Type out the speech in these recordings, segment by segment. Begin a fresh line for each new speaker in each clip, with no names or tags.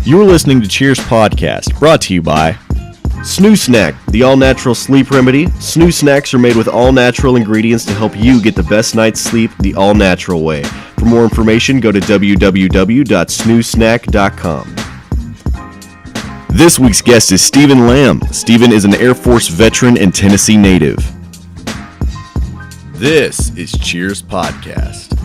You're listening to Cheers Podcast, brought to you by Snoo Snack, the all-natural sleep remedy. Snoo Snacks are made with all-natural ingredients to help you get the best night's sleep the all-natural way. For more information, go to www.snoosnack.com. This week's guest is Stephen Lamb. Stephen is an Air Force veteran and Tennessee native. This is Cheers Podcast.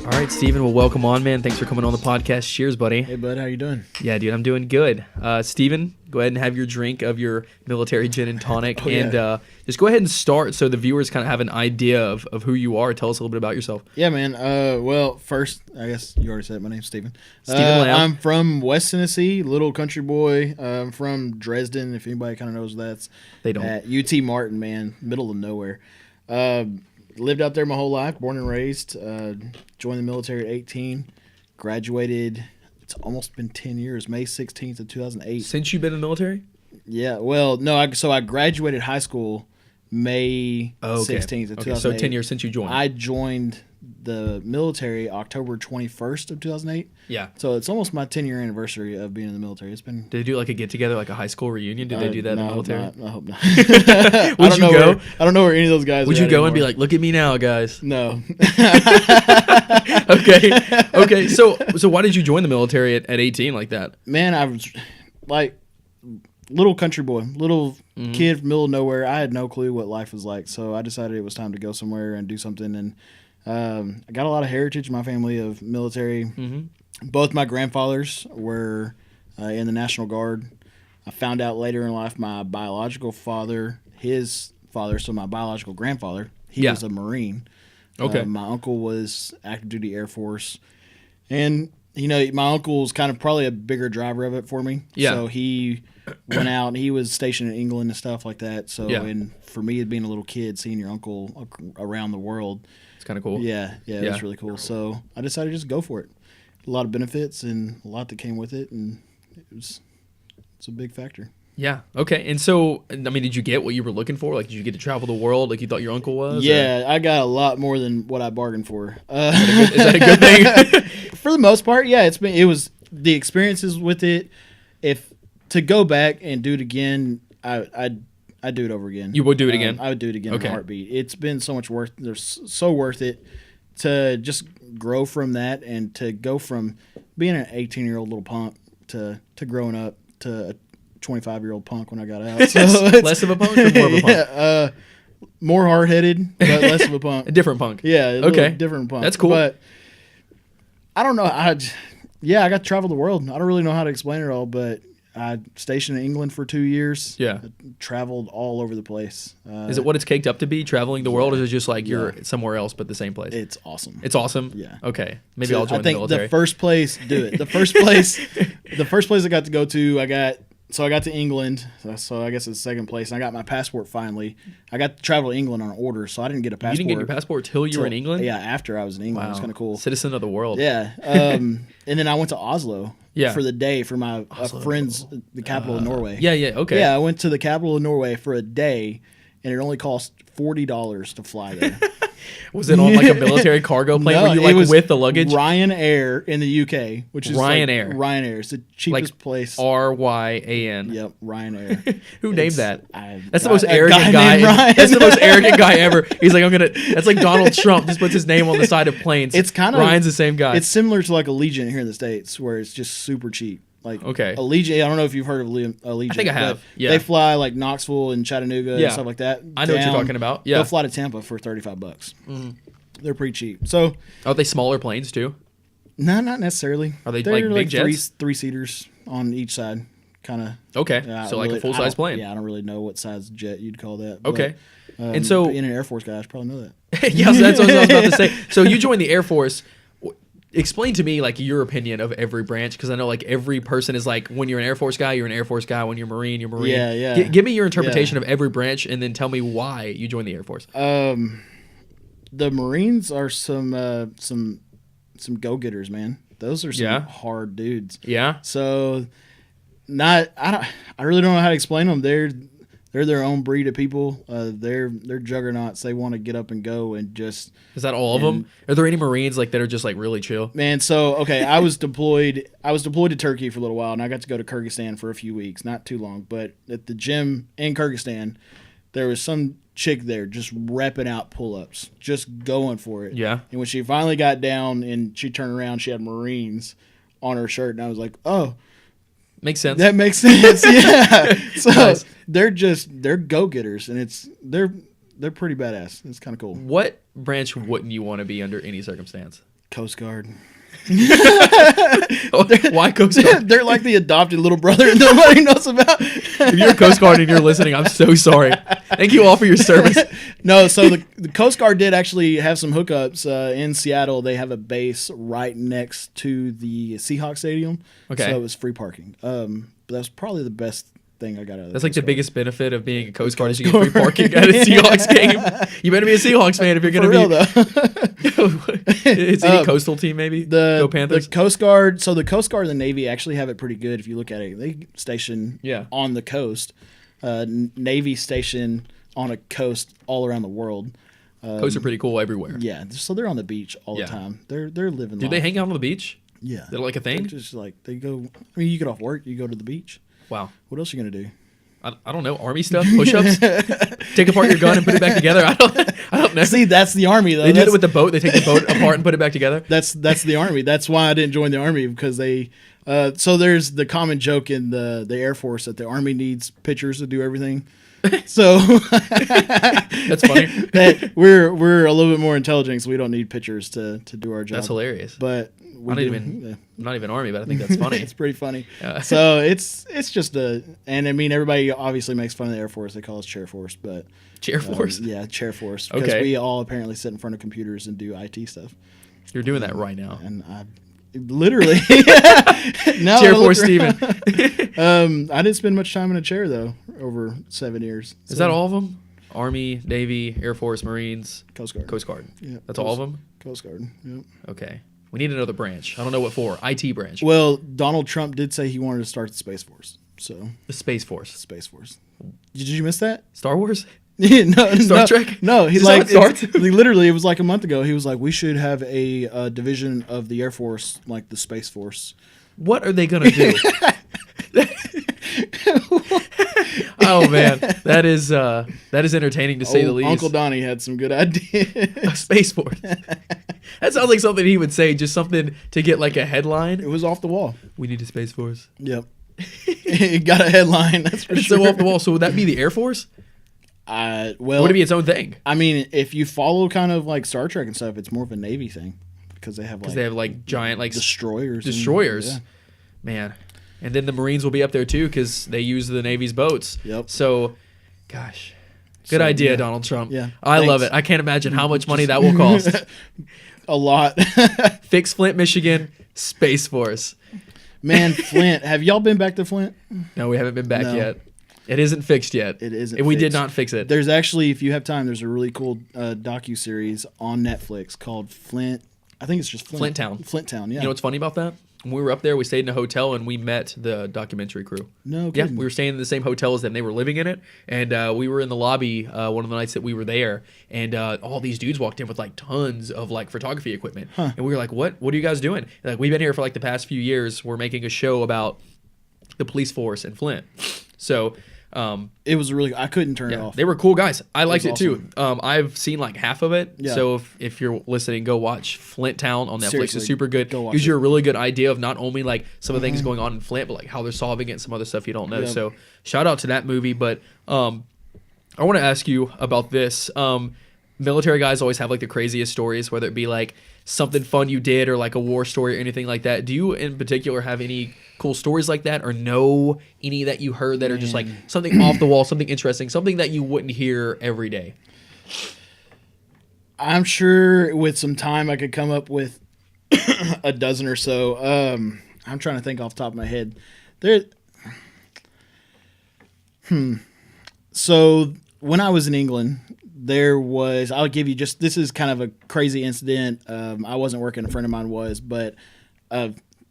All right, Stephen, well, welcome on, man. Thanks for coming on the podcast. Cheers, buddy.
Hey, bud. How you doing?
Yeah, dude, I'm doing good. Stephen, go ahead and have your drink of your military gin and tonic. Just go ahead and start so the viewers kind of have an idea of who you are. Tell us a little bit about yourself.
Yeah, man. Well, first, I guess you already said it. My name's Stephen.
Stephen Lamb.
I'm from West Tennessee, little country boy. I'm from Dresden, if anybody kind of knows that's.
They don't.
At UT Martin, man, middle of nowhere. Lived out there my whole life, born and raised. Joined the military at 18. Graduated. It's almost been 10 years. May 16th of 2008.
Since you've been in the military?
Yeah. Well, no. I graduated high school May 16th of 2008.
So 10 years since you joined.
I joined the military October 21st of 2008.
Yeah.
So it's almost my 10-year anniversary of being in the military. It's been.
Did they do like a get-together, like a high school reunion? Did they do that in the military?
I hope not.
Would you go?
I don't know where any of those guys
Would
are
you
at
go
anymore.
and be like, look at me now, guys?
No.
Okay. So why did you join the military at 18 like that?
Man, I was like little country boy, little kid from middle of nowhere. I had no clue what life was like, so I decided it was time to go somewhere and do something. And I got a lot of heritage in my family of military. Both my grandfathers were in the National Guard. I found out later in life my biological father, his father, so my biological grandfather, he was a Marine.
Okay.
My uncle was active duty Air Force. And, you know, my uncle was kind of probably a bigger driver of it for me.
Yeah.
So he went out and he was stationed in England and stuff like that. So, and for me, being a little kid, seeing your uncle around the world.
It's kind of cool.
Yeah, it was really cool. So I decided to just go for it. A lot of benefits and a lot that came with it, and it's a big factor.
Yeah. Okay. And so, I mean, did you get what you were looking for? Like, did you get to travel the world like you thought your uncle was?
Yeah, I got a lot more than what I bargained for.
Is that a good thing?
For the most part, yeah. It was the experiences with it. If to go back and do it again, I'd do it over again.
You would do it again?
I would do it again in a heartbeat. It's been so much worth. There's so worth it to just grow from that and to go from being an 18-year-old little punk to growing up to a 25-year-old punk when I got out. So
less of a punk or more of a punk?
Yeah, more hard-headed, but less of a punk.
A different punk.
Yeah.
Okay.
Different punk.
That's cool.
But I don't know. I got to travel the world. I don't really know how to explain it all, but I stationed in England for 2 years.
Yeah.
I traveled all over the place.
Is it what it's caked up to be, traveling the world, or is it just like you're somewhere else but the same place?
It's awesome.
It's awesome?
Yeah.
Okay. Maybe I'll join the military.
I think the first place I got to go to, I got to England, so I guess it's the second place. And I got my passport finally. I got to travel to England on order, so I didn't get a passport.
You didn't get your passport till you were in England?
Yeah, after I was in England. Wow. It was kind of cool.
Citizen of the world.
Yeah. And then I went to Oslo for the day for my friends, the capital of Norway.
Yeah, okay.
Yeah, I went to the capital of Norway for a day, and it only cost $40 to fly there.
Was it on like a military cargo plane?
No,
Were you like with the luggage?
Ryanair in the UK, which is
Ryanair.
Like, Ryanair. It's the cheapest place.
RYAN.
Yep, Ryanair.
Who named that?
That's
the most arrogant guy. That's the most arrogant guy ever. He's like, that's like Donald Trump. Just puts his name on the side of planes.
It's kind of
Ryan's the same guy.
It's similar to like Allegiant here in the States, where it's just super cheap. Like Allegiant, I don't know if you've heard of Allegiant. I
think I have. Yeah,
they fly like Knoxville and Chattanooga and stuff like that.
I know what you're talking about. Yeah,
they'll fly to Tampa for $35. Mm-hmm. They're pretty cheap. So
are they smaller planes too?
No, not necessarily.
Are they
They're
like big jets?
Three seaters on each side, kind of.
Okay, so like a full size plane.
Yeah, I don't really know what size jet you'd call that.
Okay,
but,
and so
being an Air Force guy, I should probably know that.
Yes, that's what I was about to say. So you joined the Air Force. Explain to me like your opinion of every branch, because I know like every person is like, when you're an Air Force guy, you're an Air Force guy. When you're Marine, you're Marine.
Yeah.
Give me your interpretation of every branch, and then tell me why you joined the Air Force.
The Marines are some go-getters, man. Those are some hard dudes.
Yeah.
So I really don't know how to explain them. They're they're their own breed of people. They're juggernauts. They want to get up and go and just.
Is that all of them? Are there any Marines like that are just like really chill?
Man, so okay, I was deployed to Turkey for a little while, and I got to go to Kyrgyzstan for a few weeks, not too long. But at the gym in Kyrgyzstan, there was some chick there just repping out pull-ups, just going for it.
Yeah.
And when she finally got down and she turned around, she had Marines on her shirt, and I was like, oh.
Makes sense.
That makes sense, yeah. So
Nice.
they're go-getters, and they're pretty badass. It's kind of cool.
What branch wouldn't you want to be under any circumstance?
Coast Guard.
Why Coast Guard?
They're like the adopted little brother nobody knows about.
If you're a Coast Guard and you're listening, I'm so sorry. Thank you all for your service.
No, so the Coast Guard did actually have some hookups in Seattle. They have a base right next to the Seahawks Stadium.
Okay.
So it was free parking. But that's probably the best thing I got out of
That's like
Coast
the
Guard.
biggest benefit of being a Coast Guard is you get free parking at a Seahawks game. You better be a Seahawks fan if you're going
For real,
to
though.
be. It's any coastal team, maybe? Go
The
Panthers.
Coast Guard, so the Coast Guard and the Navy actually have it pretty good if you look at it. They station
Yeah.
on the coast. Navy station on a coast all around the world.
Coasts are pretty cool everywhere.
Yeah, so they're on the beach all
Yeah.
the time. They're living
Do
life.
they hang out on the beach?
Yeah.
Is that like a thing?
They're just like they go. I mean, you get off work, you go to the beach.
Wow.
What else are you gonna do?
I don't know. Army stuff? Push-ups? Take apart your gun and put it back together? I don't know.
See, that's the army though.
They did
That's-
it with the boat. They take the boat apart and put it back together.
That's the army. That's why I didn't join the army because they. So there's the common joke in the Air Force that the army needs pictures to do everything. So
That's funny.
that we're a little bit more intelligent, so we don't need pictures to do our job.
That's hilarious.
But
I'm not even Army, but I think that's funny.
It's pretty funny.
Yeah.
So it's just and I mean everybody obviously makes fun of the Air Force. They call us Chair Force, but
Chair Force?
yeah, Chair Force, because
Okay.
we all apparently sit in front of computers and do IT stuff.
You're doing that right now.
And I literally now
Chair
I look
Force
around-
Steven.
I didn't spend much time in a chair though over 7 years.
Is that all of them? Army, Navy, Air Force, Marines,
Coast Guard?
Coast Guard.
Yeah,
That's all of them?
Coast Guard. Yep.
Okay. We need another branch. I don't know what for. IT branch.
Well, Donald Trump did say he wanted to start the Space Force. So
The Space Force.
Space Force. Did you miss that?
Star Wars?
no,
Star
no,
Trek?
No, he's
Is that
like
how it starts?
literally. It was like a month ago. He was like, we should have a division of the Air Force, like the Space Force.
What are they going to do? Oh, man. That is entertaining to say the
Old
least.
Uncle Donnie had some good ideas.
A Space Force. That sounds like something he would say, just something to get like a
It
headline.
was off the wall.
We need a Space Force.
Yep. It got a headline. That's for
It's
sure.
so off the wall. So would that be the Air Force?
Well,
Would it be its own thing?
I mean, if you follow kind of like Star Trek and stuff, it's more of a Navy thing because they have
Because
like
they have like giant like
destroyers. and-
destroyers.
yeah.
Man. And then the Marines will be up there too because they use the Navy's boats.
Yep.
So, gosh. Good
So,
idea,
yeah.
Donald Trump.
Yeah.
I love
Thanks.
it. I can't imagine how much money that will cost.
A lot.
Fix Flint, Michigan, Space Force.
Man, Flint. Have y'all been back to Flint?
No, we haven't been back
No.
yet. It isn't fixed yet.
It isn't
And we did
fixed.
not fix it.
There's actually, if you have time, there's a really cool docu-series on Netflix called Flint. I think it's just Flint.
Flint Town.
Flint Town, yeah.
You know what's funny about that? When we were up there, we stayed in a hotel and we met the documentary crew.
No
Yeah,
kidding.
we were staying in the same hotel as them. They were living in it, and we were in the lobby one of the nights that we were there, and all these dudes walked in with like tons of like photography equipment, and we were like, "What? What are you guys doing?" And, like, we've been here for like the past few years. We're making a show about the police force in Flint, so.
It was really. I couldn't turn it
Yeah,
off.
they were cool guys. I liked it
was
too. I've seen like half of it.
Yeah.
So if you're listening, go watch Flint Town on Netflix.
Seriously,
It's super good.
go watch
Gives
it.
you a really good idea of not only like some of the things going on in Flint, but like how they're solving it and some other stuff you don't know.
Yeah.
So shout out to that movie. But I want to ask you about this. Military guys always have like the craziest stories, whether it be like something fun you did or like a war story or anything like that. Do you in particular have any cool stories like that or know any that you heard that are just like something off the wall, something interesting, something that you wouldn't hear every day?
I'm sure with some time I could come up with a dozen or so. I'm trying to think off the top of my head. So when I was in England, I'll give you just, this is kind of a crazy incident. I wasn't working, a friend of mine was, but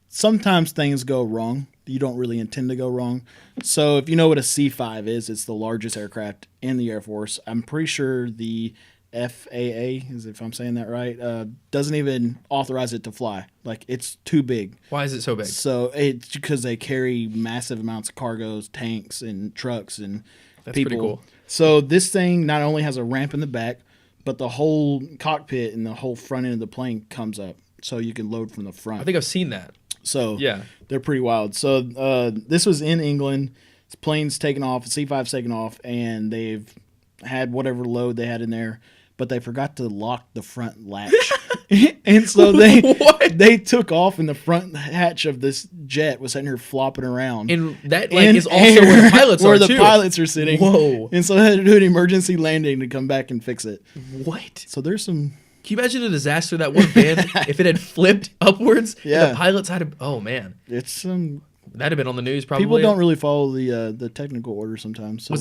sometimes things go wrong you don't really intend to go wrong. So if you know what a C-5 is, it's the largest aircraft in the Air Force. I'm pretty sure the FAA, is if I'm saying that right, doesn't even authorize it to fly. Like, it's too big.
Why is it so big?
So it's because they carry massive amounts of cargoes, tanks, and trucks, and
That's
people.
pretty cool.
So this thing not only has a ramp in the back, but the whole cockpit and the whole front end of the plane comes up, so you can load from the front.
I think I've seen that.
So
Yeah.
they're pretty wild. So this was in England. This plane's taken off, C-5's taken off, and they've had whatever load they had in there, but they forgot to lock the front latch. And so
What?
they took off, and the front hatch of this jet was sitting here flopping around.
And that
in
is also where the pilots
where
are
the
too.
pilots are sitting.
Whoa.
And so they had to do an emergency landing to come back and fix it.
What?
So there's some...
Can you imagine the disaster that would have been if it had flipped upwards? And
Yeah.
the pilots had to. Oh man,
It's some...
that'd have been on the news probably.
People don't really follow the technical order sometimes. So.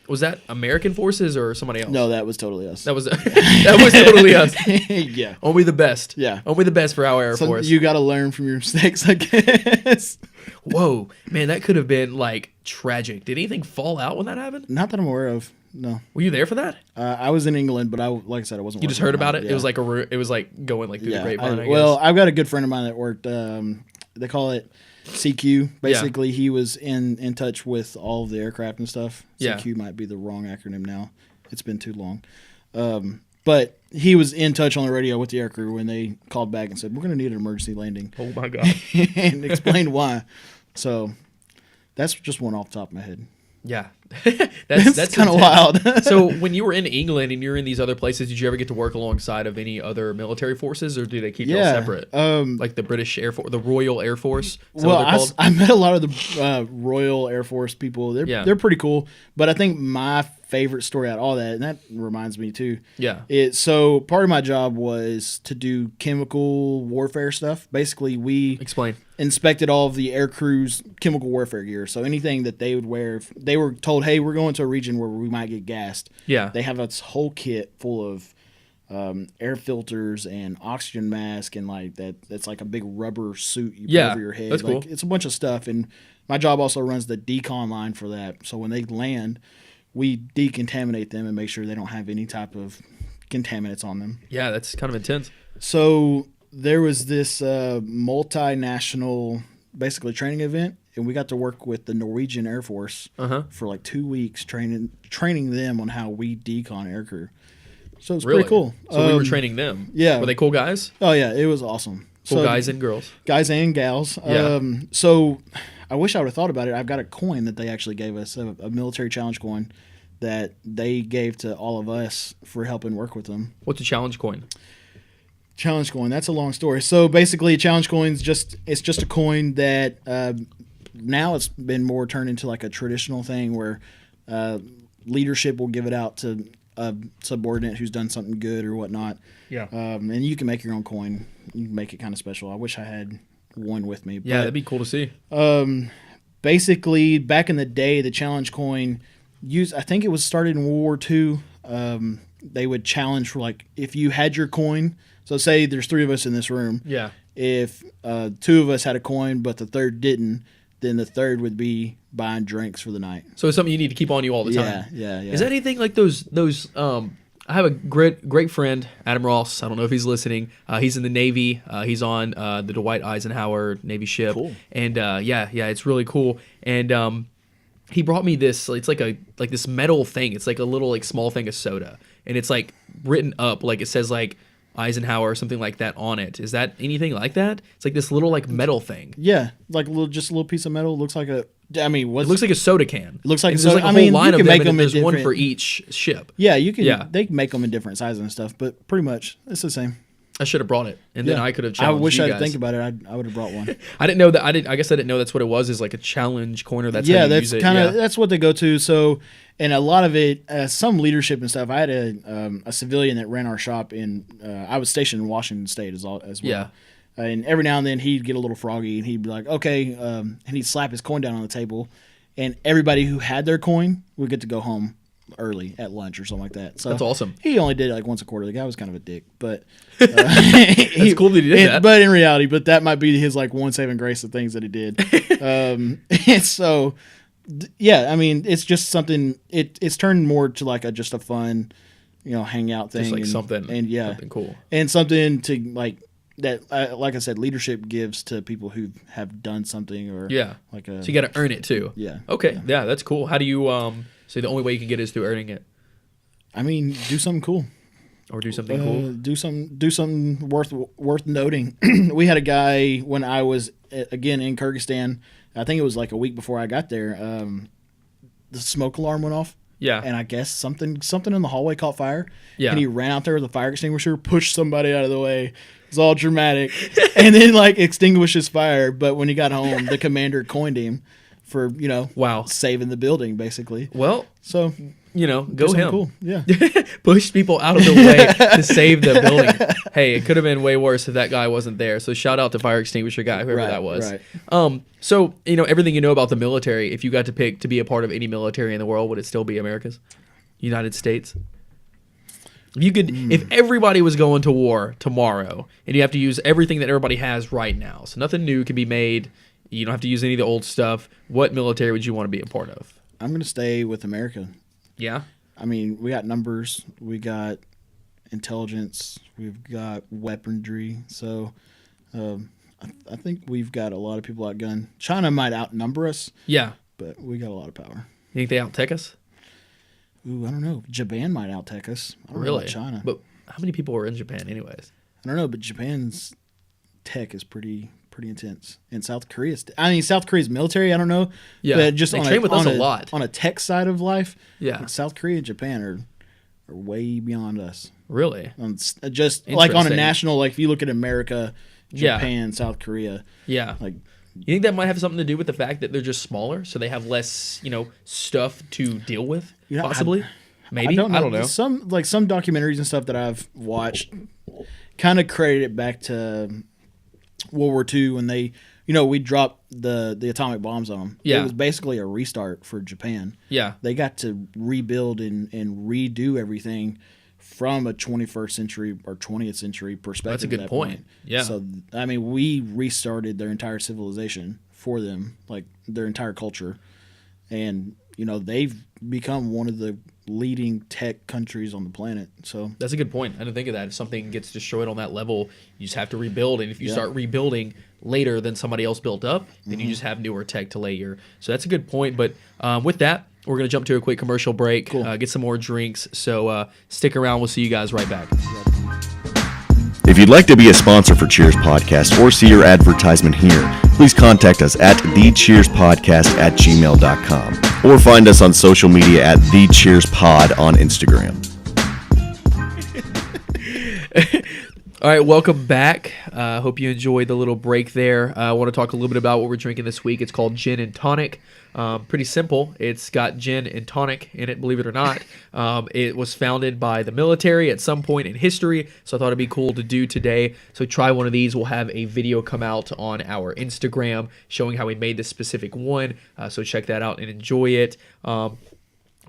Was that American forces or somebody else?
No, that was totally us.
That was that was totally us.
Yeah.
Only the best.
Yeah.
Only the best for our Air
So
Force.
you got to learn from your mistakes, I guess.
Whoa, man, that could have been like tragic. Did anything fall out when that happened?
Not that I'm aware of. No.
Were you there for that?
I was in England, but like I said, I wasn't.
You just
working
heard
on
about it.
Yeah.
It was like it was like going like through the grapevine. I
well,
guess.
I've got a good friend of mine that worked. They call it CQ. Basically, he was in touch with all of the aircraft and stuff.
Yeah.
CQ might be the wrong acronym now. It's been too long. But he was in touch on the radio with the aircrew when they called back and said, "We're going to need an emergency landing,"
Oh my god.
and explained why. So that's just one off the top of my head.
Yeah,
That's kind of wild.
So when you were in England and you're in these other places, did you ever get to work alongside of any other military forces, or do they keep y'all separate? Like the British Air Force, the Royal Air Force. Is that what they're called?
I met a lot of the Royal Air Force people. They're pretty cool. But I think my favorite story out of all that, and that reminds me too.
Yeah.
So part of my job was to do chemical warfare stuff. Basically, we
Explain.
inspected all of the air crew's chemical warfare gear. So anything that they would wear, if they were told, "Hey, we're going to a region where we might get gassed."
Yeah.
They have this whole kit full of air filters and oxygen mask and like that. That's like a big rubber suit you put over your head.
that's
like,
cool.
It's a bunch of stuff. And my job also runs the decon line for that. So when they land, we decontaminate them and make sure they don't have any type of contaminants on them.
Yeah, that's kind of intense.
So there was this multinational, basically training event, and we got to work with the Norwegian Air Force for like 2 weeks, training them on how we decon aircrew. So it's
Really
pretty cool.
So we were training them.
yeah.
Were they cool guys?
Oh yeah, it was awesome.
Cool
So,
guys and girls.
guys and gals.
Yeah.
So I wish I would have thought about it. I've got a coin that they actually gave us, a military challenge coin that they gave to all of us for helping work with them.
What's a challenge coin?
Challenge coin. That's a long story. So basically, a challenge coin's just a coin that now it's been more turned into like a traditional thing where leadership will give it out to a subordinate who's done something good or whatnot.
Yeah.
And you can make your own coin. You can make it kind of special. I wish I had one with me.
Yeah, that'd be cool to see.
Basically, back in the day, the challenge coin I think it was started in World War II. They would challenge for like if you had your coin. So say there's 3 of us in this room.
Yeah.
If 2 of us had a coin but the third didn't, then the third would be buying drinks for the night.
So it's something you need to keep on you all the time.
Yeah.
Is that anything like those? I have a great friend, Adam Ross. I don't know if he's listening. He's in the Navy. He's on the Dwight Eisenhower Navy ship.
Cool.
And yeah, it's really cool. And he brought me this. It's like this metal thing. It's like a little like small thing of soda, and it's like written up like it says like Eisenhower or something like that on it. Is that anything like that? It's like this little like metal thing.
Yeah, like just a little piece of metal. It looks like a. I mean,
It looks like a soda can.
It looks like
And
a
there's
soda-
like a
I
whole
mean,
line
you
of
can
them,
make
and
them
then
in
there's one
different-
for each ship.
Yeah, you can.
Yeah.
They can make them in different sizes and stuff, but pretty much it's the same.
I should have brought it, and then
Yeah.
I could have
I
challenged
wish
you
I'd
guys.
think about it. I would have brought one.
I didn't know that. I guess I didn't know that's what it was. Is like a challenge corner. That's how
Yeah,
you
that's
use it.
kind
Yeah.
of that's what they go to. So, and a lot of it, some leadership and stuff. I had a civilian that ran our shop in. I was stationed in Washington State as well.
Yeah.
And every now and then he'd get a little froggy, and he'd be like, "Okay," and he'd slap his coin down on the table, and everybody who had their coin would get to go home early at lunch or something like that. So
That's awesome.
He only did it like once a quarter. The guy was kind of a dick, but
It's cool that he did that.
But in reality, that might be his like one saving grace of things that he did. And so, yeah, I mean, it's just something. It's turned more to like just a fun, hangout thing,
Just like
and,
something,
and yeah,
something cool,
and something to like that. Like I said, leadership gives to people who have done something or like a.
So you got to earn it too.
Yeah.
Okay. Yeah, that's cool. How do you So the only way you can get it is through earning it,
I mean, do something cool.
or do something cool.
Do something worth noting. We had a guy when I was again in Kyrgyzstan. I think it was like a week before I got there. The smoke alarm went off.
Yeah.
And I guess something in the hallway caught fire.
Yeah.
And he ran out there with a fire extinguisher, pushed somebody out of the way. It was all dramatic, and then like extinguished his fire. But when he got home, the commander coined him for
Wow.
saving the building basically.
Well,
So
go
do something
him.
cool. Yeah.
Push people out of the way to save the building. Hey, it could have been way worse if that guy wasn't there. So shout out to fire extinguisher guy, whoever
Right,
that was.
right.
So everything you know about the military, if you got to pick to be a part of any military in the world, would it still be America's? United States? If you could, if everybody was going to war tomorrow, and you have to use everything that everybody has right now, so nothing new can be made. You don't have to use any of the old stuff. What military would you want to be a part of?
I'm gonna stay with America.
Yeah.
I mean, we got numbers, we got intelligence, we've got weaponry. So I think we've got a lot of people outgunned. China might outnumber us,
Yeah.
but we got a lot of power.
You think they outtech us?
Ooh, I don't know. Japan might outtech us. I don't know
Really?
about China.
But how many people were in Japan, anyways?
I don't know, but Japan's tech is pretty intense. And South South Korea's military, I don't know.
Yeah,
But just
they
on
train with us a lot.
On a tech side of life,
Yeah.
like South Korea and Japan are way beyond us.
Really?
Just like on a
Interesting.
national, like if you look at America,
Yeah.
Japan, South Korea,
Yeah.
like
You think that might have something to do with the fact that they're just smaller, so they have less, stuff to deal with?
You know,
Possibly, maybe.
I don't know.
know.
Some documentaries and stuff that I've watched kind of credit it back to World War II when they, we dropped the atomic bombs on them.
Yeah.
It was basically a restart for Japan.
Yeah,
They got to rebuild and redo everything from a 21st century or 20th century perspective.
That's a good
at that
point. Yeah.
So, I mean, we restarted their entire civilization for them, like their entire culture. And, they've become one of the leading tech countries on the planet. So,
that's a good point. I didn't think of that. If something gets destroyed on that level, you just have to rebuild. And if you
Yeah.
start rebuilding later than somebody else built up, then you just have newer tech to layer. So that's a good point. But with that, we're going to jump to a quick commercial break, get some more drinks. So stick around. We'll see you guys right back.
If you'd like to be a sponsor for Cheers Podcast or see your advertisement here, please contact us at thecheerspodcast@gmail.com or find us on social media at thecheerspod on Instagram.
All right, welcome back. Hope you enjoyed the little break there. I want to talk a little bit about what we're drinking this week. It's called Gin and Tonic. Pretty simple. It's got gin and tonic in it, believe it or not. It was founded by the military at some point in history, so I thought it'd be cool to do today. So try one of these. We'll have a video come out on our Instagram showing how we made this specific one. So check that out and enjoy it.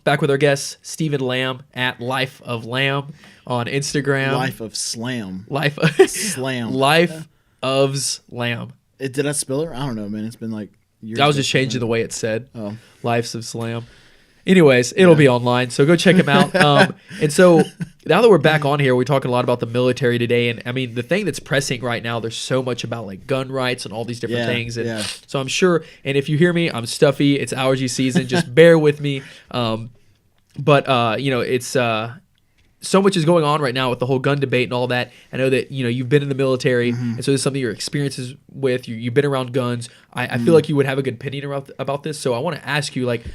Back with our guest, Stephen Lamb at Life of Lamb on Instagram.
Life of Slam.
Life
Slam.
Life of's Lamb.
Did I spell it? I don't know, man. It's been like years.
I was just changing the way it said.
Oh.
Lives of Slam. Anyways, it'll be online, so go check him out. And so now that we're back on here, we're talking a lot about the military today. And I mean, the thing that's pressing right now, there's so much about like gun rights and all these different
Yeah,
things. And
yeah.
so I'm sure, and if you hear me, I'm stuffy. It's allergy season. Just bear with me. But it's so much is going on right now with the whole gun debate and all that. I know that you've been in the military, and so this is something your experiences with. You've been around guns. I feel like you would have a good opinion about this. So I want to ask you, like,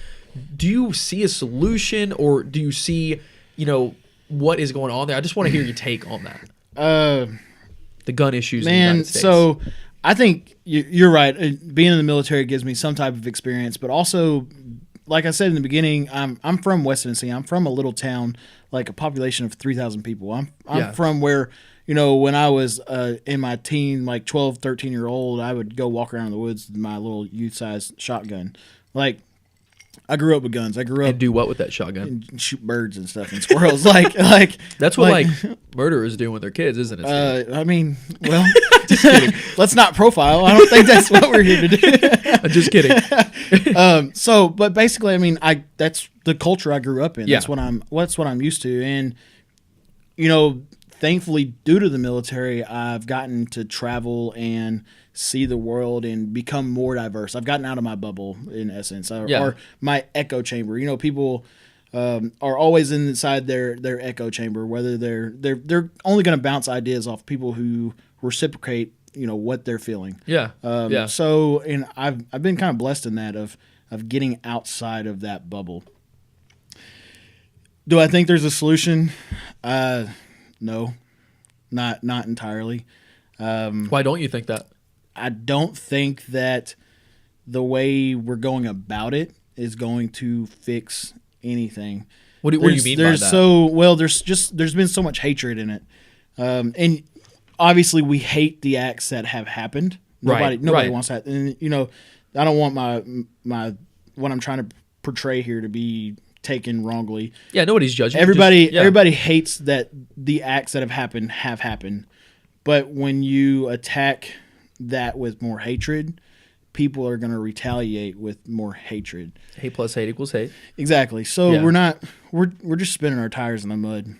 do you see a solution, or do you see what is going on there? I just want to hear your take on that. The gun issues in the
Man,
United States.
so I think you're right. Being in the military gives me some type of experience, but also, like I said in the beginning, I'm from West Tennessee. I'm from a little town, like a population of 3,000 people. I'm
Yeah.
from where, when I was in my teen, like 12, 13-year-old, I would go walk around in the woods with my little youth-sized shotgun. Like, I grew up with guns. I grew up
And do what with that shotgun?
and shoot birds and stuff and squirrels. like
That's what like murderers do with their kids, isn't it? Steve?
I mean, well, let's not profile. I don't think that's what we're here to do.
I'm just kidding.
But basically, I mean, that's the culture I grew up in.
Yeah.
That's what I'm used to. And thankfully, due to the military, I've gotten to travel and see the world and become more diverse. I've gotten out of my bubble, in essence, or my echo chamber. People are always inside their echo chamber, whether they're only going to bounce ideas off people who reciprocate, what they're feeling.
Yeah.
So, and I've been kind of blessed in that of getting outside of that bubble. Do I think there's a solution? No, not entirely.
Why don't you think that?
I don't think that the way we're going about it is going to fix anything.
What do you mean by that?
There's been so much hatred in it, and obviously we hate the acts that have happened. Nobody wants that, and I don't want my what I'm trying to portray here to be taken wrongly.
Yeah, nobody's judging.
Everybody hates that the acts that have happened, but when you attack that with more hatred, people are going to retaliate with more hatred.
Hate plus hate equals hate.
Exactly. So we're just spinning our tires in the mud.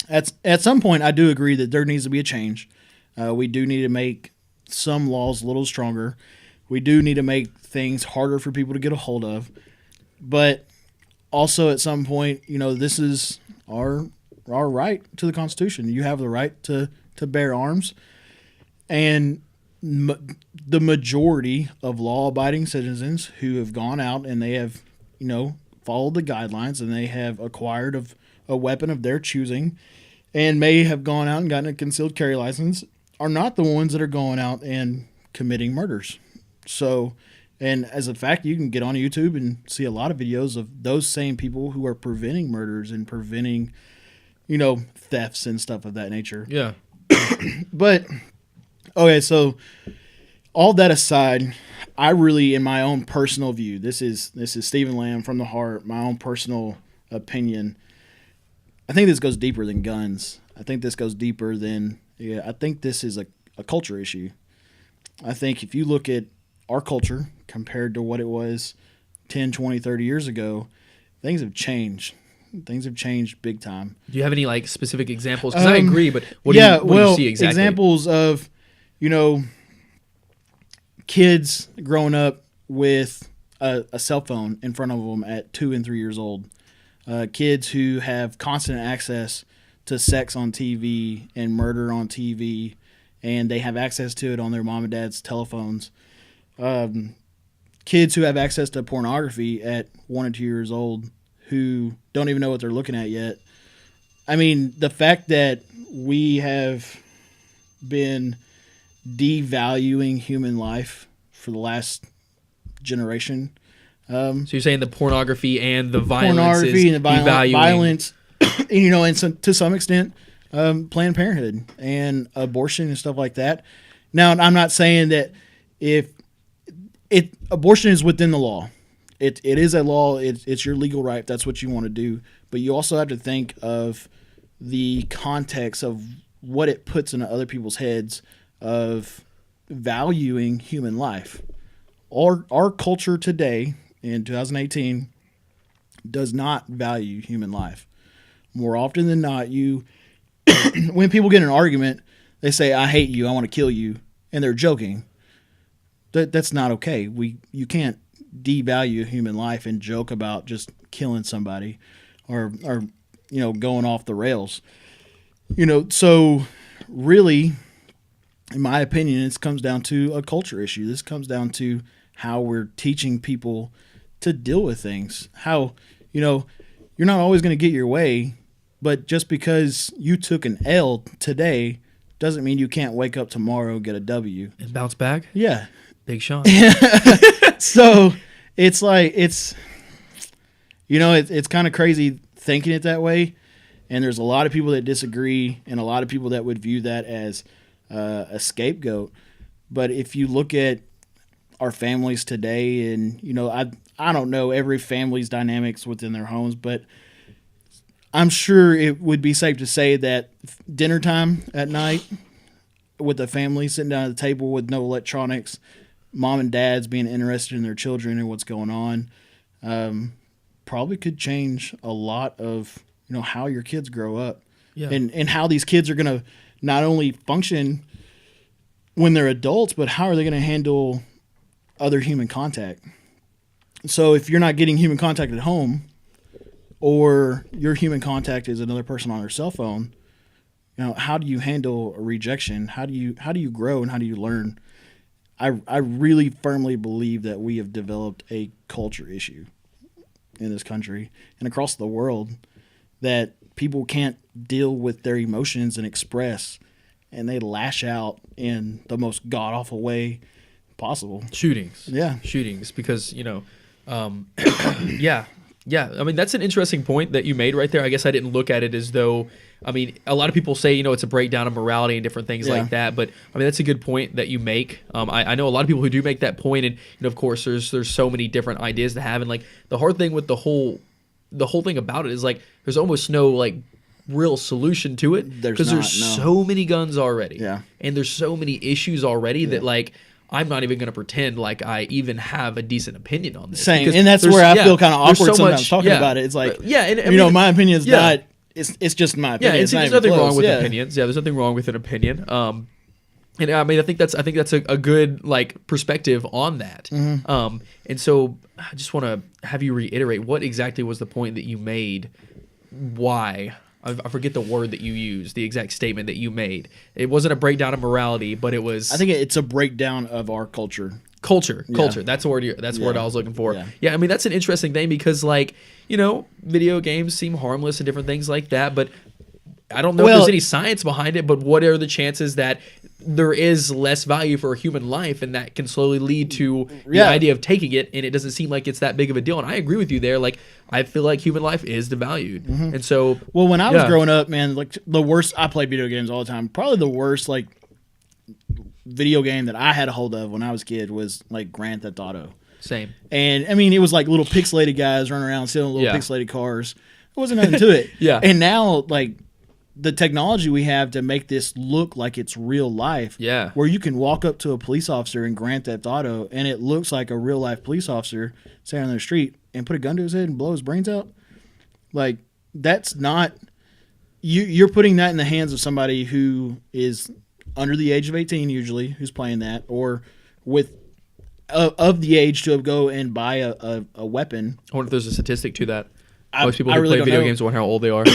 At some point, I do agree that there needs to be a change. We do need to make some laws a little stronger. We do need to make things harder for people to get a hold of. But also, at some point, this is our right to the Constitution. You have the right to bear arms, and the majority of law-abiding citizens who have gone out and they have, followed the guidelines and they have acquired a weapon of their choosing and may have gone out and gotten a concealed carry license are not the ones that are going out and committing murders. So, and as a fact, you can get on YouTube and see a lot of videos of those same people who are preventing murders and preventing, thefts and stuff of that nature.
Yeah.
But okay, so all that aside, I really, in my own personal view, this is Stephen Lamb from the heart, my own personal opinion. I think this goes deeper than guns. I think this goes deeper than I think this is a culture issue. I think if you look at our culture compared to what it was 10, 20, 30 years ago, things have changed. Things have changed big time.
Do you have any specific examples? Because I agree, but what do you see exactly?
Examples of, kids growing up with a cell phone in front of them at 2 and 3 years old. Kids who have constant access to sex on TV and murder on TV, and they have access to it on their mom and dad's telephones. Kids who have access to pornography at 1 and 2 years old who don't even know what they're looking at yet. I mean, the fact that we have been devaluing human life for the last generation.
So you're saying the pornography and the violence
pornography
is
and the
devaluing.
violence, and to some extent, Planned Parenthood and abortion and stuff like that. Now, I'm not saying that abortion is within the law. It is a law. It's your legal right. That's what you want to do. But you also have to think of the context of what it puts into other people's heads of valuing human life. Our culture today in 2018 does not value human life. More often than not, when people get in an argument, they say, "I hate you. I want to kill you," and they're joking. That's not okay. You can't devalue human life and joke about just killing somebody or going off the rails. So really, in my opinion, this comes down to a culture issue. This comes down to how we're teaching people to deal with things. How, you're not always going to get your way, but just because you took an L today doesn't mean you can't wake up tomorrow and get a W.
And bounce back?
Yeah.
Big Sean.
So it's it's kind of crazy thinking it that way. And there's a lot of people that disagree and a lot of people that would view that as a scapegoat. But if you look at our families today, and I don't know every family's dynamics within their homes, but I'm sure it would be safe to say that dinner time at night with the family sitting down at the table with no electronics, mom and dad's being interested in their children and what's going on, probably could change a lot of, how your kids grow up.
Yeah.
And how these kids are going to not only function when they're adults, but how are they going to handle other human contact? So if you're not getting human contact at home, or your human contact is another person on their cell phone, how do you handle a rejection? How do you grow and how do you learn? I really firmly believe that we have developed a culture issue in this country and across the world that people can't deal with their emotions and express, and they lash out in the most god-awful way possible.
Shootings.
Yeah.
Shootings, because, yeah. I mean, that's an interesting point that you made right there. I guess I didn't look at it as though, I mean, a lot of people say, it's a breakdown of morality and different things like that. But I mean, that's a good point that you make. I know a lot of people who do make that point, and of course, there's so many different ideas to have, and like the hard thing with the whole thing about it is like there's almost no like real solution to it because there's so many guns already, and there's so many issues already that like. I'm not even going to pretend like I even have a decent opinion on this.
Same, and that's where I feel kind of awkward sometimes talking about it. It's like, and my opinion is not. It's just my opinion.
Yeah,
it's
there's nothing wrong with opinions. Yeah, there's nothing wrong with an opinion. And I mean, I think that's a good like perspective on that.
Mm-hmm.
And so I just want to have you reiterate what exactly was the point that you made. Why? I forget the word that you used, the exact statement that you made. It wasn't a breakdown of morality, but it was.
I think it's a breakdown of our culture.
Culture. That's the word. That's the word I was looking for. Yeah, I mean that's an interesting thing because like video games seem harmless and different things like that, but I don't know if there's any science behind it. But what are the chances that there is less value for a human life, and that can slowly lead to the idea of taking it, and it doesn't seem like it's that big of a deal. And I agree with you there. Like I feel like human life is devalued, and so
when I was growing up, man, like the worst. I played video games all the time. Probably the worst like video game that I had a hold of when I was a kid was like Grand Theft Auto.
Same.
And I mean, it was like little pixelated guys running around stealing little pixelated cars. There wasn't nothing to it. And now like. The technology we have to make this look like it's real life, where you can walk up to a police officer in Grand Theft Auto and it looks like a real life police officer standing on the street and put a gun to his head and blow his brains out. Like that's not you're putting that in the hands of somebody who is under the age of 18 usually, who's playing that, or with of the age to go and buy a weapon.
I wonder if there's a statistic to that. Most people who
really
play video games wonder how old they are.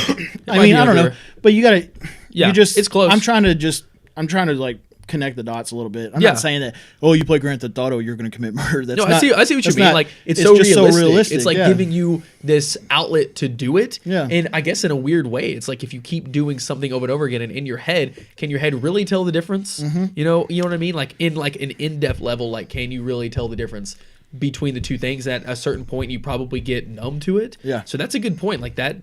I mean, I don't know, but you gotta.
Yeah,
it's close. I'm trying to like connect the dots a little bit. I'm not saying that. Oh, you play Grand Theft Auto, you're going to commit murder. That's
I see what you mean. Like it's so realistic. It's like giving you this outlet to do it.
Yeah.
And I guess in a weird way, it's like if you keep doing something over and over again, and in your head, can your head really tell the difference?
Mm-hmm.
You know what I mean? Like in like an in-depth level, like can you really tell the difference between the two things? At a certain point you probably get numb to it.
Yeah.
So that's a good point. Like that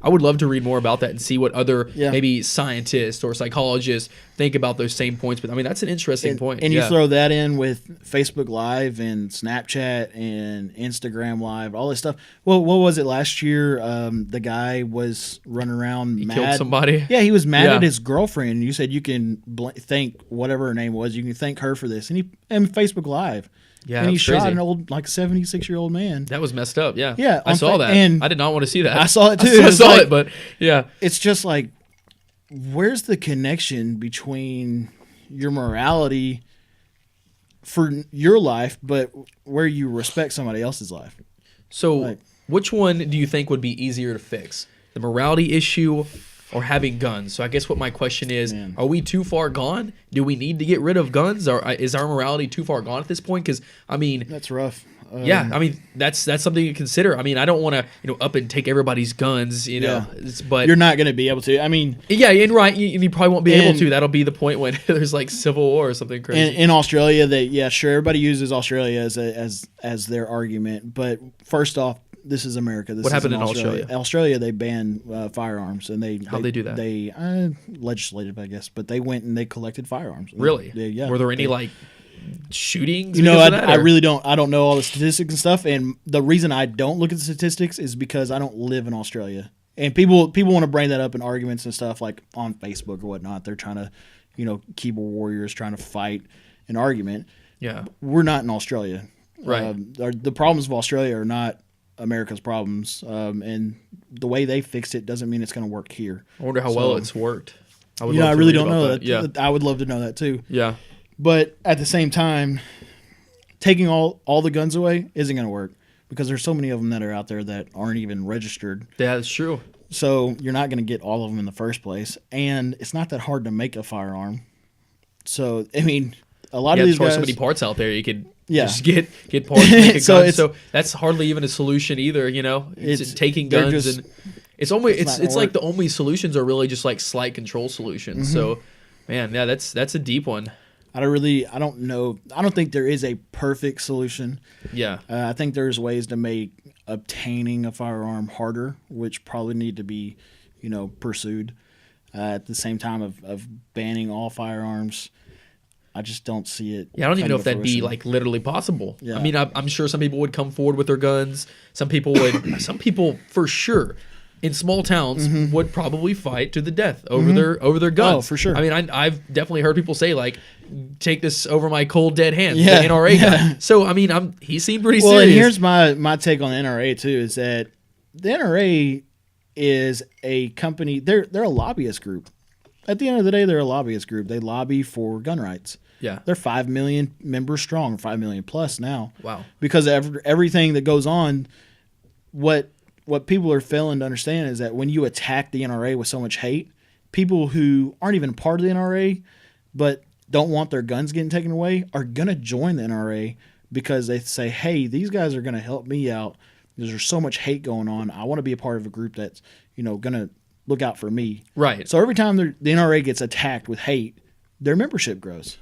I would love to read more about that and see what other maybe scientists or psychologists think about those same points. But I mean that's an interesting point.
And you throw that in with Facebook Live and Snapchat and Instagram Live, all this stuff. Well, what was it last year? The guy was running around mad.
Killed somebody.
Yeah, he was mad at his girlfriend. And you said you can thank whatever her name was. You can thank her for this. And Facebook Live.
Yeah,
and he shot
crazy.
an old, like 76-year-old man.
That was messed up. Yeah,
yeah.
I saw that. And I did not want to see that.
I saw it too.
I saw it, but yeah,
it's just like, where's the connection between your morality for your life, but where you respect somebody else's life?
So, which one do you think would be easier to fix, the morality issue or having guns? So I guess what my question is, are we too far gone? Do we need to get rid of guns? Or is our morality too far gone at this point? Because, I mean...
That's rough.
Yeah, I mean, that's something to consider. I mean, I don't want to, up and take everybody's guns, but...
You're not going to be able to. I mean...
Yeah, and right, you probably won't be able to. That'll be the point when there's like civil war or something crazy.
In Australia, everybody uses Australia as their argument. But first off, this is America.
What happened in Australia?
Australia, they banned firearms, and
how'd they do that?
They legislated, I guess, but they went and they collected firearms.
Really?
Yeah.
Were there any like shootings.
You know,
because of that,
I
or-
really don't. I don't know all the statistics and stuff. And the reason I don't look at the statistics is because I don't live in Australia. And people want to bring that up in arguments and stuff like on Facebook or whatnot. They're trying to, keyboard warriors trying to fight an argument.
Yeah.
We're not in Australia.
Right.
The problems of Australia are not America's problems. And the way they fixed it doesn't mean it's going to work here.
I wonder how well it's worked. I would
I
love to
really
read
don't
about
know
that. Yeah.
I would love to know that too.
Yeah.
But at the same time, taking all the guns away isn't going to work because there's so many of them that are out there that aren't even registered.
Yeah, that's true.
So you're not going to get all of them in the first place. And it's not that hard to make a firearm. So, I mean, a lot of these
There's
guys...
so many parts out there you could
Yeah.
just get parts and make a
So
gun.
it's-
So that's hardly even a solution either, It's
It's-
taking
they're
guns
just-
and it's only
not
it's
gonna
like
work.
the only solutions are really just like slight control solutions. So man, yeah, that's a deep one.
I don't know. I don't think there is a perfect solution.
Yeah.
I think there's ways to make obtaining a firearm harder, which probably need to be, pursued. At the same time of banning all firearms, I just don't see it.
Yeah, I don't even
come
know
to
if that'd be
fruition.
like literally possible.
Yeah.
I mean, I'm sure some people would come forward with their guns. Some people would. Some people, for sure, in small towns, would probably fight to the death over their guns.
Oh, for sure.
I mean, I've definitely heard people say like, "Take this over my cold dead hands."
Yeah,
The NRA
yeah.
guy. So I mean, he seemed pretty
Well, and
serious.
here's my take on the NRA too: is that the NRA is a company. They're a lobbyist group. At the end of the day, they're a lobbyist group. They lobby for gun rights.
Yeah.
They're 5 million members strong, 5 million plus now.
Wow.
Because of everything that goes on, what people are failing to understand is that when you attack the NRA with so much hate, people who aren't even part of the NRA but don't want their guns getting taken away are going to join the NRA because they say, hey, these guys are going to help me out because there's so much hate going on. I want to be a part of a group that's, going to look out for me.
Right.
So every time the NRA gets attacked with hate, their membership grows.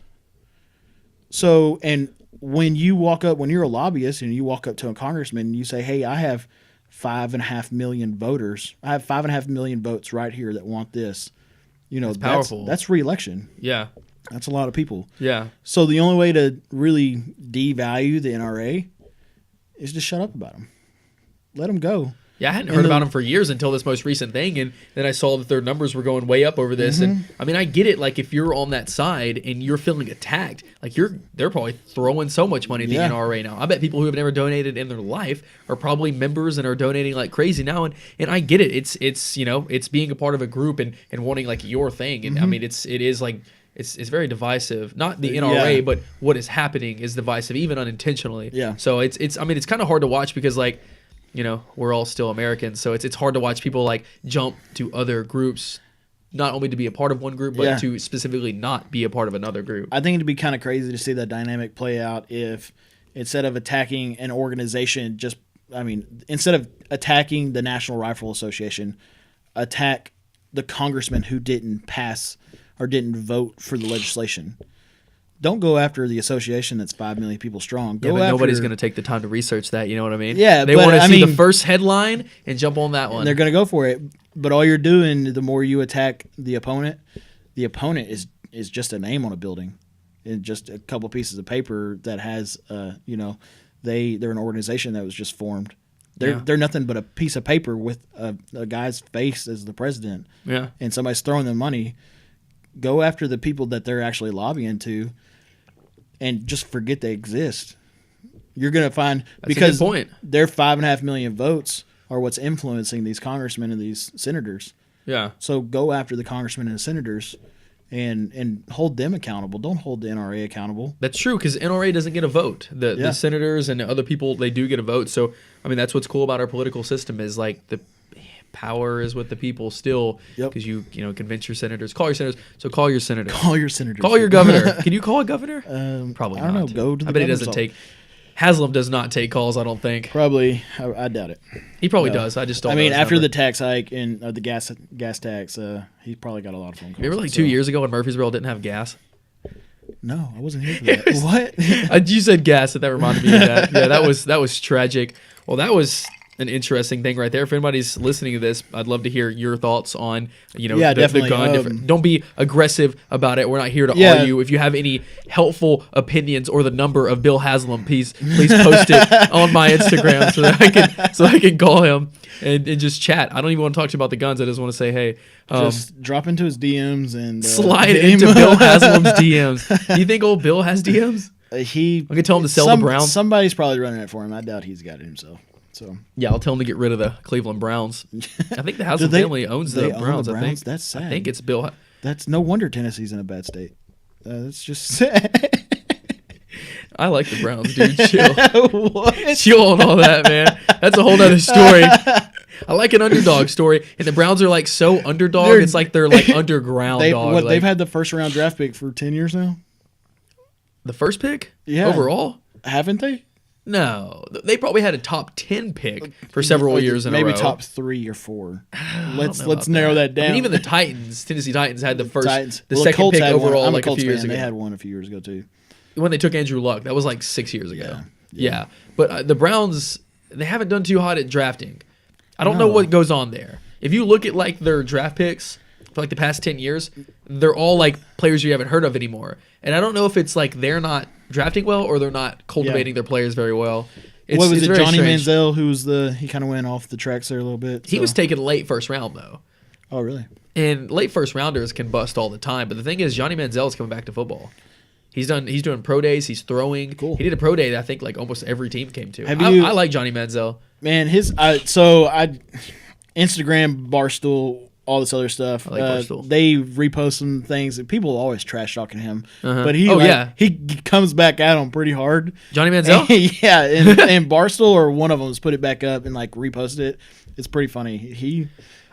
So, and when you're a lobbyist and you walk up to a congressman and you say, hey, I have 5.5 million voters. I have 5.5 million votes right here that want this. That's
powerful.
That's re-election.
Yeah.
That's a lot of people.
Yeah.
So the only way to really devalue the NRA is to shut up about them. Let them go.
Yeah, I hadn't
And
heard
the-
about them for years until this most recent thing, and then I saw that their numbers were going way up over this. And I mean, I get it. Like, if you're on that side and you're feeling attacked, like they're probably throwing so much money to
Yeah.
the NRA now. I bet people who have never donated in their life are probably members and are donating like crazy now. And I get it. It's being a part of a group and wanting like your thing. And I mean, it is like. It's very divisive. Not the NRA,
Yeah.
but what is happening is divisive, even unintentionally.
Yeah.
So it's kind of hard to watch because like, we're all still Americans, so it's hard to watch people like jump to other groups, not only to be a part of one group, but
Yeah.
to specifically not be a part of another group.
I think it'd be kind of crazy to see that dynamic play out if instead of attacking an organization, instead of attacking the National Rifle Association, attack the congressman who didn't pass or didn't vote for the legislation. Don't go after the association that's 5 million people strong.
Yeah,
Go
but
after,
nobody's going to take the time to research that. You know what I mean?
Yeah,
they
but,
want to
I
see the
mean-
first headline and jump on that one.
and they're going to go for it. But all you're doing, the more you attack the opponent is just a name on a building and just a couple pieces of paper that has, they're an organization that was just formed. They're nothing but a piece of paper with a guy's face as the president.
Yeah.
And somebody's throwing them money. Go after the people that they're actually lobbying to, and just forget they exist. You're going to find
a
because
good point.
their 5.5 million votes are what's influencing these congressmen and these senators.
Yeah.
So go after the congressmen and the senators, and hold them accountable. Don't hold the NRA accountable.
That's true because NRA doesn't get a vote. The
Yeah.
senators and other people, they do get a vote. So I mean, that's what's cool about our political system is like the power is with the people still
Yep.
because you convince your senators, call your senators. So call your senators.
Call your senators.
Call your governor. Can you call a governor?
I
Probably
don't
not.
know. Go to the
I bet he
governor's
doesn't
office.
take. Haslam does not take calls. I don't think
Probably. I doubt it.
he probably
No.
does. I just don't.
I
know
mean,
his
after
number.
the tax hike and the gas tax, he probably got a lot of phone calls.
Remember like
So-
2 years ago when Murfreesboro didn't have gas?
No, I wasn't here for that. What?
You said gas, and that reminded me of that. Yeah, that was tragic. Well, that was an interesting thing right there. If anybody's listening to this, I'd love to hear your thoughts on,
Yeah,
the
definitely.
gun. Don't be aggressive about it. We're not here to
Yeah.
argue. If you have any helpful opinions or the number of Bill Haslam, please post it on my Instagram so I can call him and just chat. I don't even want to talk to you about the guns. I just want to say, hey,
Just drop into his DMs and
slide
hit him.
into Bill Haslam's DMs. Do you think old Bill has DMs?
He.
I can tell him to sell the Browns.
Somebody's probably running it for him. I doubt he's got it himself. So
Yeah, I'll tell him to get rid of the Cleveland Browns. I think the Haslam
they-
family owns
they
the
own
Browns.
the
I think
Browns? That's sad.
I think it's Bill.
that's no wonder Tennessee's in a bad state. That's just sad.
I like the Browns, dude. Chill.
What?
Chill on all that, man. That's a whole nother story. I like an underdog story, and the Browns are like so underdog.
They're-
It's like they're like underground dog.
They've
Like,
had the first round draft pick for 10 years now,
the first pick,
Yeah.
overall.
haven't they?
No, they probably had a top 10 pick for several years in a row.
Maybe top 3 or 4. Let's
know about
narrow that
I
down.
mean, even the Titans, Tennessee Titans, had the first,
Titans.
the
Well,
second
Colts
pick
had one.
overall
I'm a
like a
Colts
few years
fan.
ago.
They had one a few years ago too.
When they took Andrew Luck, that was like 6 years ago.
Yeah.
Yeah. But the Browns, they haven't done too hot at drafting. I don't know
No.
what goes on there. If you look at like their draft picks for like the past 10 years, they're all like players you haven't heard of anymore. And I don't know if it's like they're not drafting well or they're not cultivating their players very well.
What was
it's
it?
very
Johnny
strange.
Manziel, he kind of went off the tracks there a little bit.
He
so-
was taken late first round though.
Oh, really?
And late first rounders can bust all the time. But the thing is, Johnny Manziel is coming back to football. He's doing pro days. He's throwing.
Cool.
He did a pro day that I think like almost every team came to.
Have you-
I like Johnny Manziel.
Man, Instagram, Barstool, all this other stuff.
I like Barstool.
They repost some things. People always trash talking him,
Uh-huh.
but
Yeah.
he comes back at them pretty hard.
Johnny Manziel.
Yeah, and Barstool or one of them has put it back up and like reposted it. It's pretty funny. He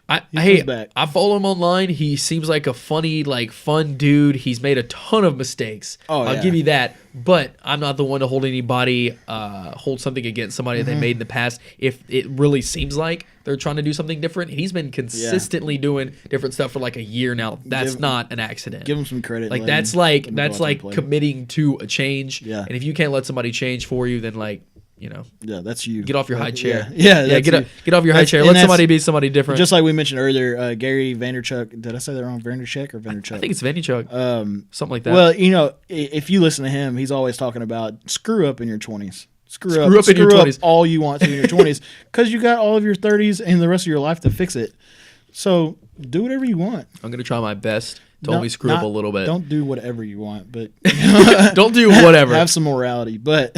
comes back.
I follow him online. He seems like a funny, like fun dude. He's made a ton of mistakes.
Oh,
I'll
yeah.
give you that. But I'm not the one to hold something against somebody that they made in the past. If it really seems like they're trying to do something different, he's been consistently doing different stuff for like a year now. That's not an accident.
give him some credit.
Like
let
that's
him-
like
let him
that's
go out there
like
and play.
committing to a change.
Yeah.
And if you can't let somebody change for you, then like
Yeah, that's you.
get off your high chair.
Yeah,
yeah.
that's you.
Get off your high
That's-
chair.
and
Let
that's-
somebody be somebody different.
Just like we mentioned earlier, Gary Vaynerchuk. Did I say that wrong? Vaynerchuk or Vaynerchuk?
I think it's Vaynerchuk. Something like that.
Well, if you listen to him, he's always talking about screw up in your 20s. Screw
up in your 20s.
all you want to in your 20s because you got all of your 30s and the rest of your life to fix it. So do whatever you want.
I'm gonna try my best to
Not-
only screw up
not-
a little bit.
Don't do whatever you want, but
Don't do whatever.
have some morality. But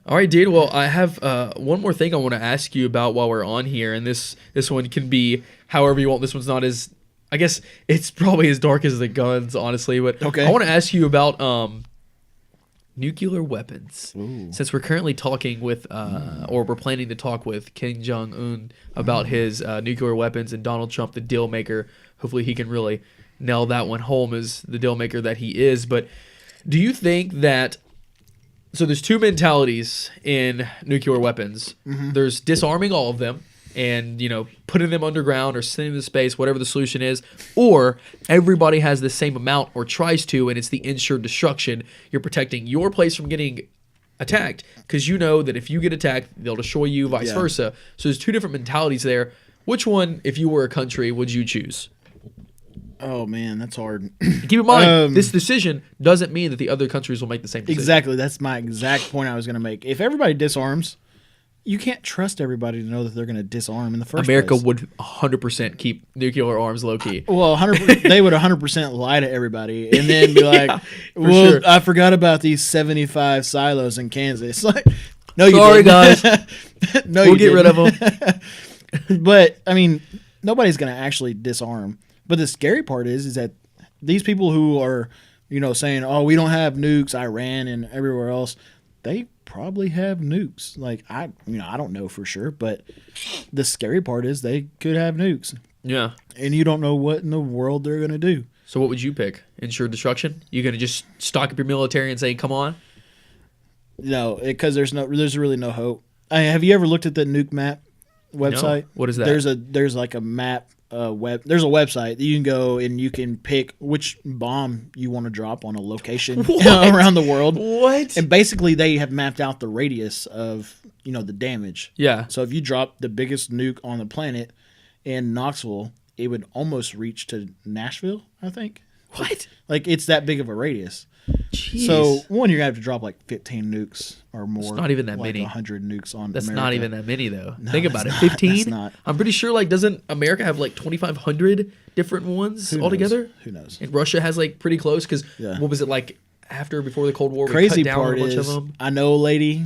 All right, dude. Well, I have one more thing I want to ask you about while we're on here, and this one can be however you want. This one's not as, I guess it's probably as dark as the guns, honestly. But
Okay.
I want to ask you about nuclear weapons. Since we're currently talking with, or we're planning to talk with Kim Jong Un about his nuclear weapons, and Donald Trump, the deal maker. Hopefully, he can really nail that one home as the deal maker that he is. But do you think that? So there's two mentalities in nuclear weapons. There's disarming all of them and, putting them underground or sending them to space, whatever the solution is, or everybody has the same amount or tries to, and it's the ensured destruction. You're protecting your place from getting attacked because you know that if you get attacked, they'll destroy you, vice
Yeah.
versa. So there's two different mentalities there. Which one, if you were a country, would you choose?
oh man, that's hard.
Keep in mind, this decision doesn't mean that the other countries will make the same decision.
Exactly. That's my exact point I was going to make. If everybody disarms, you can't trust everybody to know that they're going to disarm in the first
America
place.
would 100% keep nuclear arms low key.
Well, 100%, they would 100% lie to everybody and then be like,
for
well,
sure.
I forgot about these 75 silos in Kansas. Like, no, you
Sorry,
didn't.
guys.
No,
We'll
you
get rid of
them. But, I mean, nobody's going to actually disarm. But the scary part is that these people who are, saying, oh, we don't have nukes, Iran and everywhere else, they probably have nukes. Like, I don't know for sure, but the scary part is they could have nukes.
Yeah.
And you don't know what in the world they're going to do.
So what would you pick? Ensure destruction? You gonna just stock up your military and say, "Come on"?
No, because there's really no hope. Have you ever looked at the nuke map website?
What is that?
There's like a map there's a website that you can go and you can pick which bomb you want to drop on a location
What?
around the world.
What?
And basically, they have mapped out the radius of the damage.
Yeah.
So if you drop the biggest nuke on the planet in Knoxville, it would almost reach to Nashville, I think.
What?
Like it's that big of a radius.
Jeez.
So one, you're gonna have to drop like 15 nukes or more.
It's not even that
like
many.
100 nukes on.
That's
America.
not even that many though.
No,
Think
that's
about it.
not.
15.
That's not.
I'm pretty sure. Like, doesn't America have like 2,500 different ones
Who knows?
altogether?
Who knows?
And Russia has like pretty close because
Yeah.
what was it like before the Cold War? We
Crazy
cut down
part
a bunch
is,
of them.
I know a lady.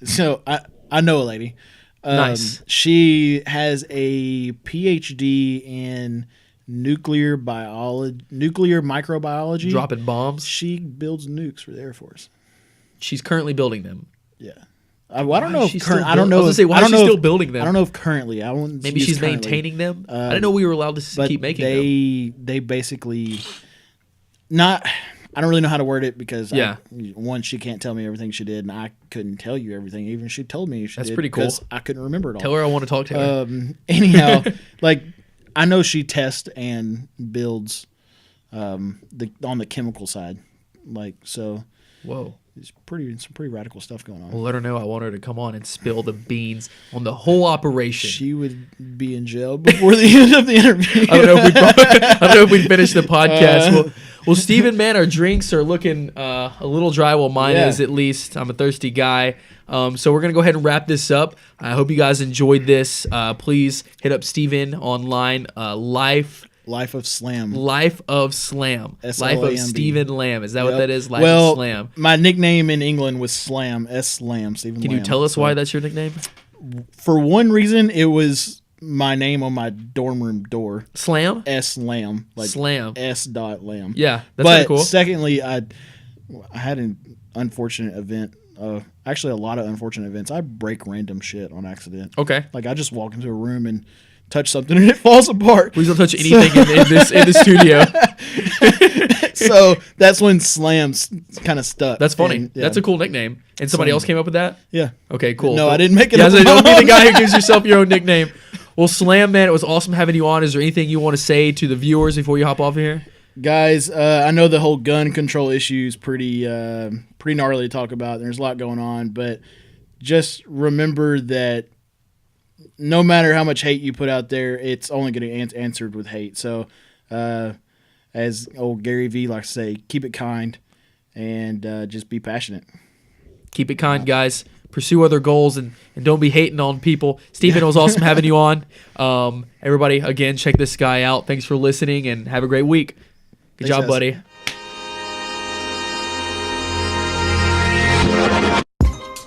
So I know a lady.
Nice.
She has a PhD in nuclear microbiology.
Dropping bombs.
She builds nukes for the Air Force.
She's currently building them.
Yeah. I don't know
is
if
she
current.
still
I don't
build- I
know.
was gonna say, why
I
is
don't
she
know
still
if-
building them?
I don't know if currently. I wouldn't.
Maybe
use
she's
currently.
maintaining them. I didn't know we were allowed to
But
keep making them.
they basically not. I don't really know how to word it because
Yeah.
one, she can't tell me everything she did, and I couldn't tell you everything. Even she told me she
That's
did
pretty cool.
because I couldn't remember it all.
Tell her I want to talk to her.
Anyhow, like I know she tests and builds on the chemical side, like so.
Whoa.
It's some pretty radical stuff going on.
Well, let her know I want her to come on and spill the beans on the whole operation.
She would be in jail before the end of the interview.
I don't know if we finish the podcast. Well, Steven, man, our drinks are looking a little dry. Well, mine
Yeah.
is at least. I'm a thirsty guy. So we're going to go ahead and wrap this up. I hope you guys enjoyed this. Please hit up Steven online.
Life of Slam.
Life of Slam. Life of
SLAMB.
Steven Lamb. Is that what
Yep.
that is? Life of Slam.
My nickname in England was Slam. Slam. Stephen
Can
Lamb.
you tell us
So,
why that's your nickname?
For one reason, it was my name on my dorm room door.
Slam?
Slam. Like
Slam.
S.Lamb.
Yeah, that's
But
pretty cool.
secondly, I had an unfortunate event. Actually, a lot of unfortunate events. I break random shit on accident.
Okay.
Like I just walk into a room and touch something and it falls apart.
Please don't touch anything in the studio.
So that's when Slam's kind of stuck.
That's funny.
And, yeah.
That's a cool nickname. And somebody
Slam.
else came up with that?
Yeah.
Okay, cool.
No, I didn't make it
Yeah,
up.
so don't be the guy who gives yourself your own nickname. Well, Slam, man, it was awesome having you on. Is there anything you want to say to the viewers before you hop off here?
Guys, I know the whole gun control issue is pretty gnarly to talk about. There's a lot going on, but just remember that no matter how much hate you put out there, it's only going to be answered with hate. So, as old Gary Vee likes to say, keep it kind and just be passionate.
Keep it kind, guys. Pursue other goals and don't be hating on people. Steven, it was awesome having you on. Everybody, again, check this guy out. Thanks for listening and have a great week. Good
Thanks,
job,
guys.
buddy.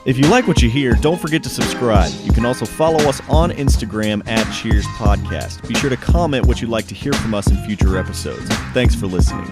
If you like what you hear, don't forget to subscribe. You can also follow us on Instagram @Cheers Podcast. Be sure to comment what you'd like to hear from us in future episodes. Thanks for listening.